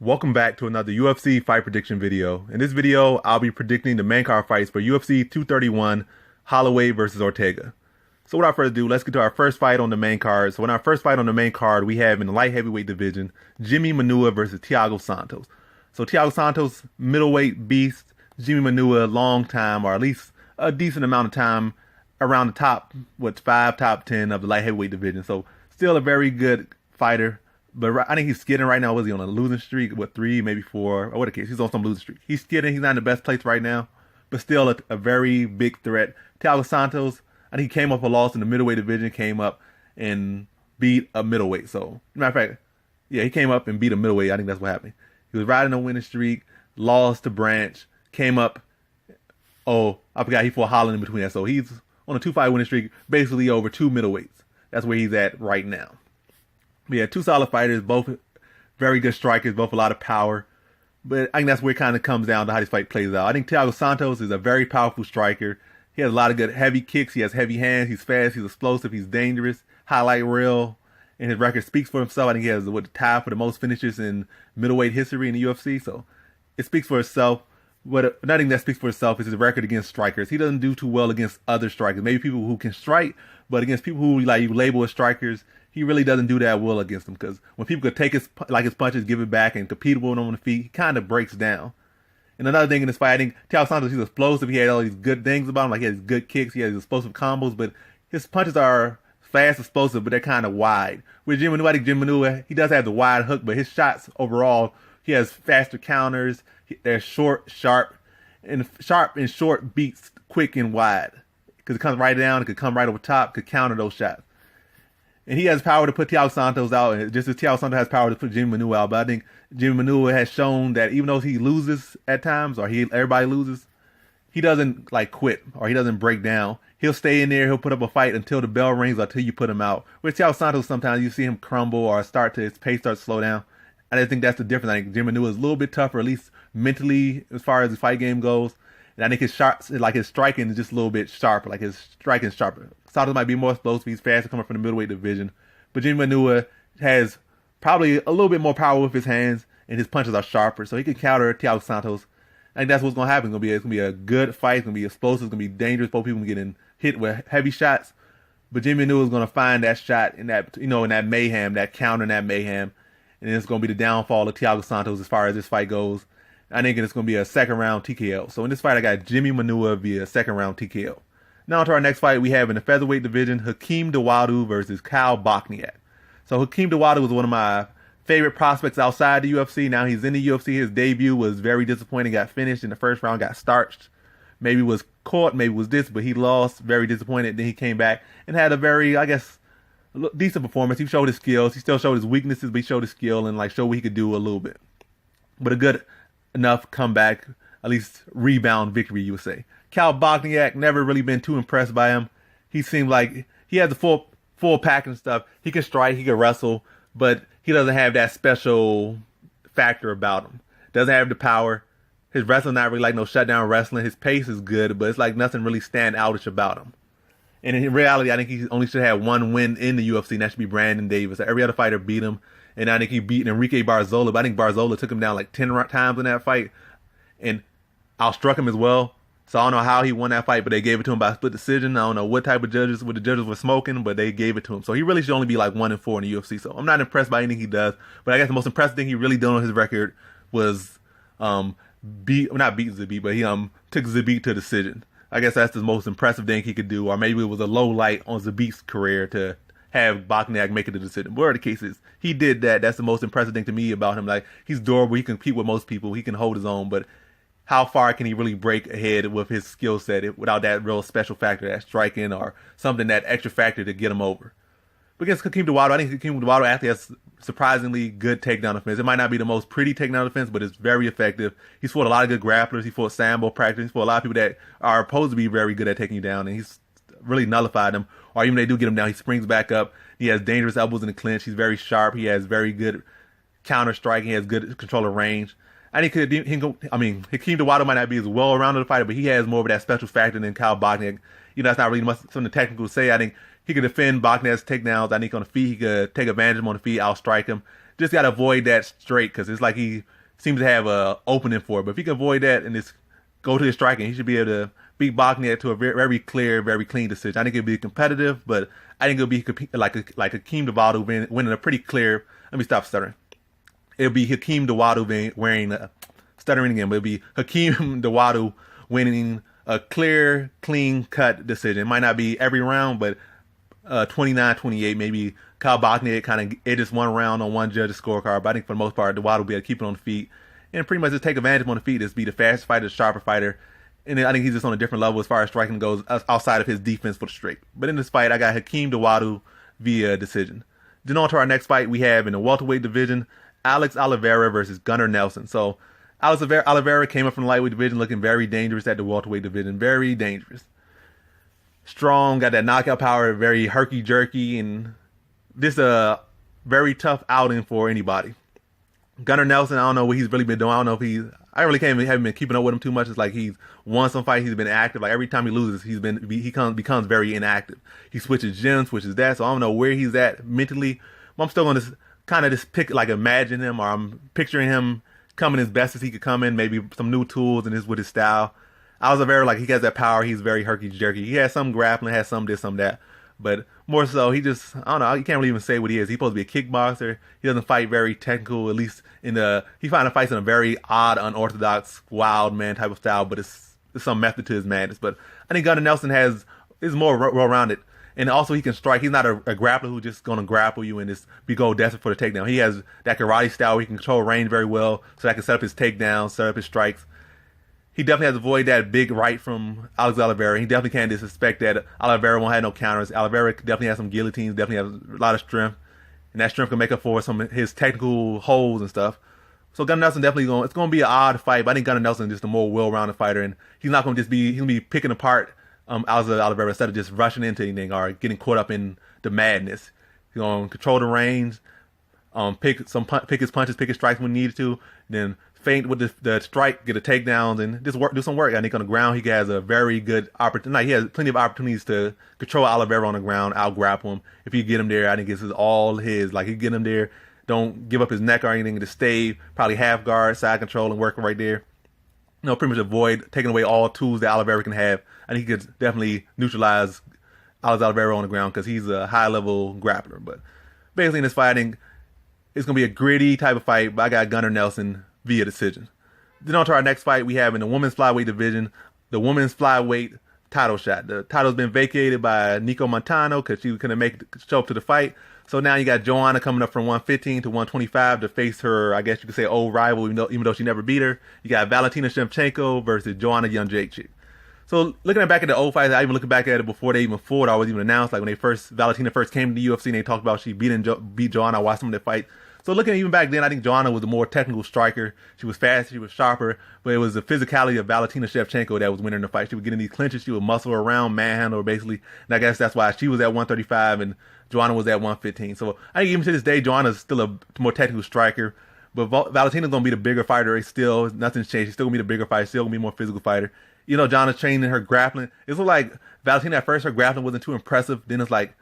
Welcome back to another UFC fight prediction video. In this video, I'll be predicting the main card fights for UFC 231, Holloway versus Ortega. So without further ado, let's get to our first fight on the main card. So in our first fight on the main card, we have in the light heavyweight division, Jimmy Manuwa versus Thiago Santos. So Thiago Santos, middleweight beast, Jimmy Manuwa, long time, or at least a decent amount of time around the top, top 10 of the light heavyweight division. So still a very good fighter. But I think he's skidding right now. Was he on a losing streak? What, 3, maybe 4? Or what the case? He's on some losing streak. He's skidding. He's not in the best place right now. But still a very big threat. Thiago Santos, I think he came up a loss in the middleweight division, came up and beat a middleweight. So, matter of fact, yeah, he came up and beat a middleweight. I think that's what happened. He was riding a winning streak, lost to Branch, came up. Oh, I forgot he fought Holland in between that. So he's on a 2-fight winning streak, basically over 2 middleweights. That's where he's at right now. But yeah, 2 solid fighters, both very good strikers, both a lot of power. But I think that's where it kind of comes down to how this fight plays out. I think Thiago Santos is a very powerful striker. He has a lot of good heavy kicks. He has heavy hands. He's fast. He's explosive. He's dangerous. Highlight reel. And his record speaks for himself. I think he has the tie for the most finishes in middleweight history in the UFC. So it speaks for itself. But nothing that speaks for itself is his record against strikers. He doesn't do too well against other strikers. Maybe people who can strike, but against people who like you label as strikers, he really doesn't do that well against them. Because when people could take his punches, give it back, and compete with him on the feet, he kind of breaks down. And another thing in this fight, I think Thiago Santos, he's explosive. He had all these good things about him, like he has good kicks, he has explosive combos, but his punches are fast, explosive, but they're kind of wide. With Jimmy Manuwa, I think Jimmy Manuwa, he does have the wide hook, but his shots overall, he has faster counters. They're short, sharp and short beats, quick and wide. Because it comes right down, it could come right over top, could counter those shots. And he has power to put Thiago Santos out, and just as Thiago Santos has power to put Jimmy Manuwa out. But I think Jimmy Manuwa has shown that even though he loses at times, or everybody loses, he doesn't like quit or he doesn't break down. He'll stay in there. He'll put up a fight until the bell rings or until you put him out. With Thiago Santos, sometimes you see him crumble or his pace starts to slow down. I think that's the difference. I think Jimmy Manuwa is a little bit tougher, at least mentally, as far as the fight game goes. And I think his shots, like his striking, is just a little bit sharper. Like his striking is sharper. Santos might be more explosive. He's faster coming from the middleweight division. But Jimmy Manuwa has probably a little bit more power with his hands, and his punches are sharper. So he can counter Thiago Santos. I think that's what's going to happen. It's going to be a good fight. It's going to be explosive. It's going to be dangerous. Both people getting hit with heavy shots. But Jimmy Manuwa is going to find that shot in that, in that mayhem, that counter in that mayhem. And it's going to be the downfall of Thiago Santos as far as this fight goes. I think it's going to be a second round TKO. So in this fight, I got Jimmy Manuwa via second round TKO. Now to our next fight, we have in the featherweight division, Hakeem Dawodu versus Kyle Bochniak. So Hakeem Dawodu was one of my favorite prospects outside the UFC. Now he's in the UFC. His debut was very disappointing. Got finished in the first round, got starched. Maybe was caught, maybe was this, but he lost. Very disappointed. Then he came back and had a very, I guess, decent performance. He showed his skills. He still showed his weaknesses, but he showed his skill and like showed what he could do a little bit. But a good enough comeback, at least rebound victory, you would say. Kyle Bochniak, never really been too impressed by him. He seemed like he has the full pack and stuff. He can strike, he can wrestle, but he doesn't have that special factor about him. Doesn't have the power. His wrestling not really like no shutdown wrestling. His pace is good, but it's like nothing really stand outish about him. And in reality, I think he only should have one win in the UFC, and that should be Brandon Davis. Every other fighter beat him, and I think he beat Enrique Barzola, but I think Barzola took him down like 10 times in that fight, and outstruck him as well. So I don't know how he won that fight, but they gave it to him by split decision. I don't know what type of judges, what the judges were smoking, but they gave it to him. So he really should only be like 1-4 in the UFC. So I'm not impressed by anything he does. But I guess the most impressive thing he really done on his record was not beat Zabit, but he took Zabit to decision. I guess that's the most impressive thing he could do. Or maybe it was a low light on Zabit's career to have Bochniak make it a decision. Whatever the case is, he did that. That's the most impressive thing to me about him. Like, he's durable. He can compete with most people. He can hold his own, but how far can he really break ahead with his skill set without that real special factor, that striking or something, that extra factor to get him over? But against Hakeem Dawodu, I think Hakeem Dawodu actually has surprisingly good takedown defense. It might not be the most pretty takedown defense, but it's very effective. He's fought a lot of good grapplers. He fought Sambo practice. He's fought a lot of people that are supposed to be very good at taking you down, and he's really nullified them. Or even when they do get him down, he springs back up. He has dangerous elbows in the clinch. He's very sharp. He has very good counter striking. He has good control of range. I think Hakeem Dawodu might not be as well-rounded a fighter, but he has more of that special factor than Kyle Bochniak. That's not really much something technical to say. I think he could defend Bochniak's takedowns. I think on the feet, he could take advantage of him on the feet, outstrike him. Just got to avoid that straight because it's like he seems to have a opening for it. But if he can avoid that and just go to his striking, he should be able to beat Bogniak to a very, very clear, very clean decision. I think it'll be competitive, but I think it'll be like Hakeem Dawodu winning a pretty clear. Let me stop stuttering. It'll be Hakeem Dawodu wearing stuttering again, but it'll be Hakeem Dawodu winning a clear, clean cut decision. It might not be every round, but 29-28, maybe Kyle Bogniak kind of edges one round on one judge's scorecard. But I think for the most part, Dawodu will be able to keep it on the feet and pretty much just take advantage on the feet. Just be the fastest fighter, the sharper fighter. And I think he's just on a different level as far as striking goes outside of his defense for the straight. But in this fight, I got Hakeem Dawodu via decision. Then on to our next fight we have in the welterweight division, Alex Oliveira versus Gunnar Nelson. So Alex Oliveira came up from the lightweight division looking very dangerous at the welterweight division. Very dangerous. Strong, got that knockout power, very herky-jerky, and this a very tough outing for anybody. Gunnar Nelson, I don't know what he's really been doing. I don't know if I really haven't been keeping up with him too much. It's like he's won some fights, he's been active. Like every time he loses, he becomes very inactive. He switches gyms, switches that. So I don't know where he's at mentally. But I'm still going to kind of just imagine him, or I'm picturing him coming as best as he could come in. Maybe some new tools and with his style. I was he has that power. He's very herky jerky. He has some grappling, has some this, some that. But more so, he just, I don't know, you can't really even say what he is. He's supposed to be a kickboxer. He doesn't fight very technical, at least he fights in a very odd, unorthodox, wild man type of style, but it's some method to his madness. But I think Gunnar Nelson is more well-rounded. And also he can strike. He's not a grappler who's just going to grapple you and just go desperate for the takedown. He has that karate style where he can control range very well, so that can set up his takedowns, set up his strikes. He definitely has to avoid that big right from Alex Oliveira. He definitely can't disrespect that. Oliveira won't have no counters. Oliveira definitely has some guillotines, definitely has a lot of strength. And that strength can make up for some of his technical holes and stuff. So Gunnar Nelson it's going to be an odd fight, but I think Gunnar Nelson is just a more well-rounded fighter. And he's not going to he's going to be picking apart Alex Oliveira instead of just rushing into anything or getting caught up in the madness. He's going to control the range, pick his punches, pick his strikes when needed to, then feint with the strike, get a takedowns, and just do some work. I think on the ground he has a very good opportunity. He has plenty of opportunities to control Oliveira on the ground, out grapple him. If you get him there, I think this is all his. Like, you get him there, don't give up his neck or anything, just stay probably half guard, side control, and work right there. Pretty much avoid taking away all tools that Oliveira can have. I think he could definitely neutralize Alex Oliveira on the ground because he's a high-level grappler. But basically in this fight, I think it's going to be a gritty type of fight, but I got Gunnar Nelson via decision. Then on to our next fight we have in the women's flyweight division, the women's flyweight title shot. The title's been vacated by Nico Montano because she couldn't show up to the fight. So now you got Joanna coming up from 115 to 125 to face her, I guess you could say, old rival, even though she never beat her. You got Valentina Shevchenko versus Joanna Jędrzejczyk. So looking back at the old fights, I even looking back at it before they even fought or was even announced, like when Valentina first came to the UFC and they talked about she beat Joanna. I watched some of the fight. So looking even back then, I think Joanna was a more technical striker. She was faster, she was sharper, but it was the physicality of Valentina Shevchenko that was winning the fight. She would get in these clinches, she would muscle around, manhandle her basically. And I guess that's why she was at 135 and Joanna was at 115. So I think even to this day, Joanna's still a more technical striker. But Valentina's going to be the bigger fighter. Nothing's changed. She's still going to be the bigger fighter. She's still going to be a more physical fighter. Joanna's training her grappling. It's like Valentina at first, her grappling wasn't too impressive. Then it's like,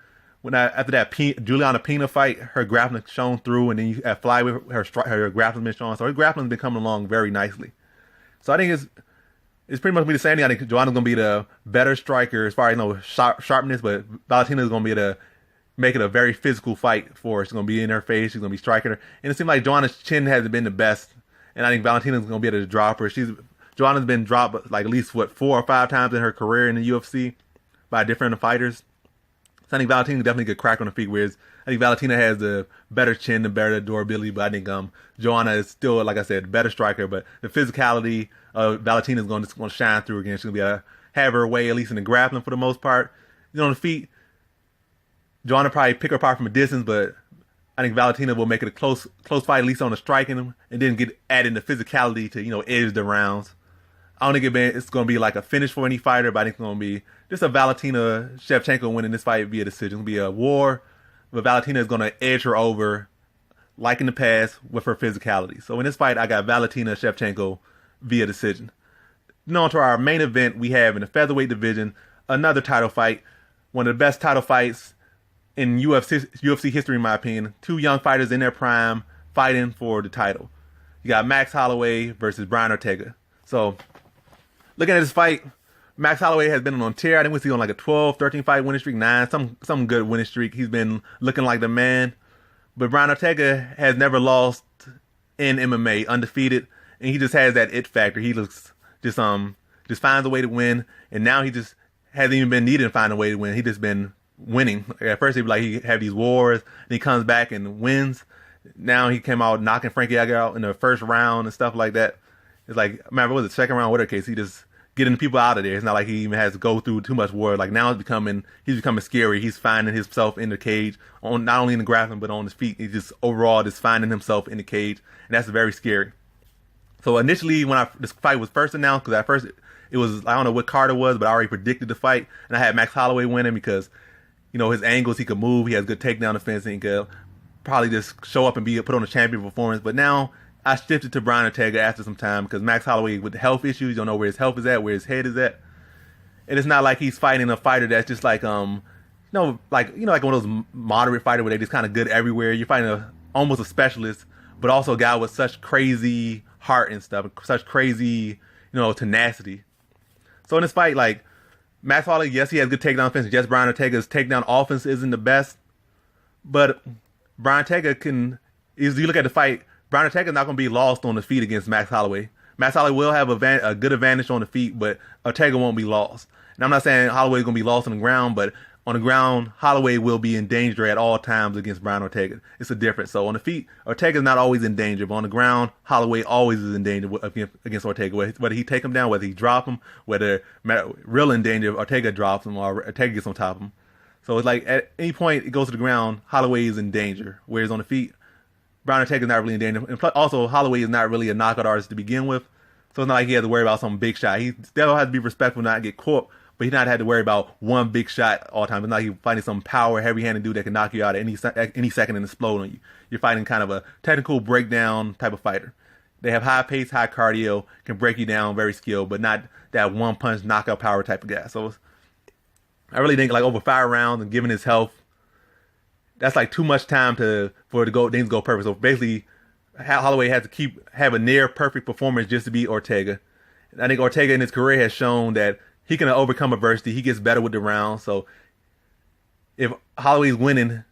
after that Juliana Pena fight, her grappling shone through, and then at flyweight, her grappling been shown. So her grappling's been coming along very nicely. So I think it's pretty much gonna be the same thing. I think Joanna's gonna be the better striker as far as sharpness, but Valentina's gonna be to make it a very physical fight for her. She's gonna be in her face. She's gonna be striking her, and it seems like Joanna's chin hasn't been the best, and I think Valentina's gonna be able to drop her. Joanna's been dropped like at least 4 or 5 times in her career in the UFC by different fighters. So I think Valentina definitely could crack on the feet, whereas I think Valentina has the better chin, the better durability, but I think Joanna is still, like I said, a better striker, but the physicality of Valentina is going to shine through again. She's going to be able to have her way, at least in the grappling for the most part. On the feet, Joanna probably pick her apart from a distance, but I think Valentina will make it a close fight, at least on the striking, and then add in the physicality to, edge the rounds. I don't think it's going to be like a finish for any fighter, but I think it's going to be just a Valentina Shevchenko winning this fight via decision. It's going to be a war, but Valentina is going to edge her over, like in the past, with her physicality. So in this fight, I got Valentina Shevchenko via decision. Then on to our main event we have in the featherweight division, another title fight, one of the best title fights in UFC history, in my opinion. 2 young fighters in their prime, fighting for the title. You got Max Holloway versus Brian Ortega. So, looking at this fight, Max Holloway has been on tear. I think he's on like a 12, 13 fight winning streak, 9, some good winning streak. He's been looking like the man. But Brian Ortega has never lost in MMA, undefeated, and he just has that it factor. He looks just finds a way to win, and now he just hasn't even been needed to find a way to win. He just been winning. At first, he'd be like he had these wars, and he comes back and wins. Now he came out knocking Frankie Edgar out in the first round and stuff like that. It's like, man, what was it, second round, whatever case, he just getting the people out of there. It's not like he even has to go through too much war. Like now he's becoming scary. He's finding himself in the cage, on not only in the grappling but on his feet. He's just overall just finding himself in the cage, and that's very scary. So initially, when this fight was first announced, because at first it was, I don't know what card it was, but I already predicted the fight, and I had Max Holloway winning because, you know, his angles, he could move, he has good takedown defense, and he could probably just show up and put on a champion performance. But now I shifted to Brian Ortega after some time because Max Holloway, with the health issues, you don't know where his health is at, where his head is at. And it's not like he's fighting a fighter that's just like like one of those moderate fighters where they just kind of good everywhere. You're fighting almost a specialist, but also a guy with such crazy heart and stuff, such crazy, tenacity. So in this fight, like, Max Holloway, yes, he has good takedown offense. Yes, Brian Ortega's takedown offense isn't the best, but Brian Ortega if you look at the fight, Brian Ortega is not going to be lost on the feet against Max Holloway. Max Holloway will have a good advantage on the feet, but Ortega won't be lost. And I'm not saying Holloway is going to be lost on the ground, but on the ground, Holloway will be in danger at all times against Brian Ortega. It's a difference. So on the feet, Ortega's not always in danger, but on the ground, Holloway always is in danger against Ortega. Whether he take him down, whether he drop him, whether real in danger, Ortega drops him or Ortega gets on top of him. So it's like at any point it goes to the ground, Holloway is in danger. Whereas on the feet, Brian Ortega's not really in danger. And also, Holloway is not really a knockout artist to begin with. So it's not like he has to worry about some big shot. He still has to be respectful, not get caught, but he's not had to worry about one big shot all the time. It's not like he's fighting some power, heavy-handed dude that can knock you out at any second and explode on you. You're fighting kind of a technical breakdown type of fighter. They have high pace, high cardio, can break you down, very skilled, but not that one-punch knockout power type of guy. So I really think like over 5 rounds and given his health, that's like too much time for things to go perfect. So basically, Holloway has to have a near perfect performance just to beat Ortega. And I think Ortega in his career has shown that he can overcome adversity. He gets better with the rounds. So if Holloway's winning,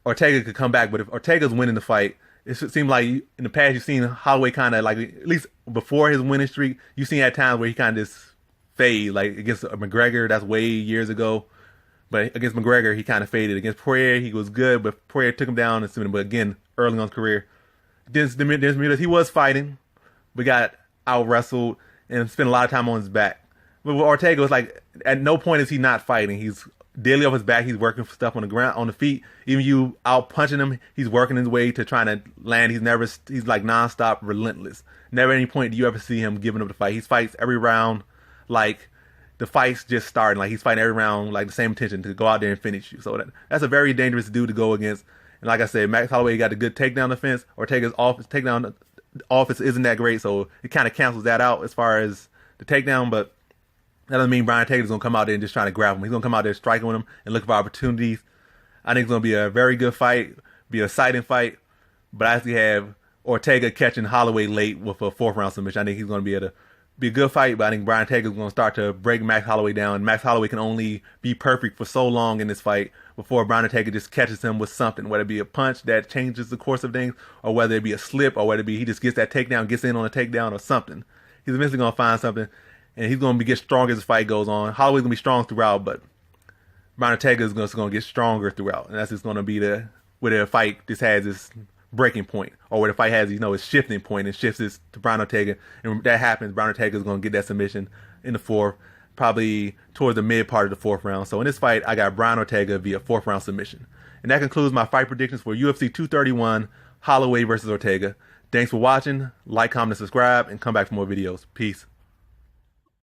Ortega could come back. But if Ortega's winning the fight, it seems like in the past you've seen Holloway kind of like, at least before his winning streak, you've seen at times where he kind of just fade. Like against McGregor, that's way years ago. But against McGregor, he kind of faded. Against Poirier, he was good, but Poirier took him down. But again, early on in his career, he was fighting, but got out-wrestled and spent a lot of time on his back. But with Ortega, it's like, at no point is he not fighting. He's daily off his back. He's working for stuff on the ground, on the feet. Even you out punching him, he's working his way to trying to land. He's like nonstop, relentless. Never at any point do you ever see him giving up the fight. He fights every round like the fight's just starting. Like he's fighting every round like the same intention to go out there and finish you. So that's a very dangerous dude to go against. And like I said, Max Holloway got a good takedown defense. Ortega's takedown offense isn't that great, so it kind of cancels that out as far as the takedown. But that doesn't mean Brian Ortega's going to come out there and just trying to grab him. He's going to come out there striking with him and looking for opportunities. I think it's going to be a very good fight, be an exciting fight. But I actually have Ortega catching Holloway late with a 4th round submission. I think he's going to be able to be a good fight, but I think Brian Ortega is going to start to break Max Holloway down. Max Holloway can only be perfect for so long in this fight before Brian Ortega just catches him with something, whether it be a punch that changes the course of things, or whether it be a slip, or whether it be he just gets that takedown, gets in on a takedown or something. He's eventually going to find something, and he's going to get stronger as the fight goes on. Holloway's going to be strong throughout, but Brian Ortega is going to get stronger throughout, and that's just going to be where the fight just has this breaking point, or where the fight has its shifting point and shifts this to Brian Ortega, and when that happens, Brian Ortega is going to get that submission in the 4th, probably towards the mid part of the 4th round. So in this fight, I got Brian Ortega via 4th round submission. And that concludes my fight predictions for UFC 231, Holloway versus Ortega. Thanks for watching. Like, comment, and subscribe, and come back for more videos. Peace.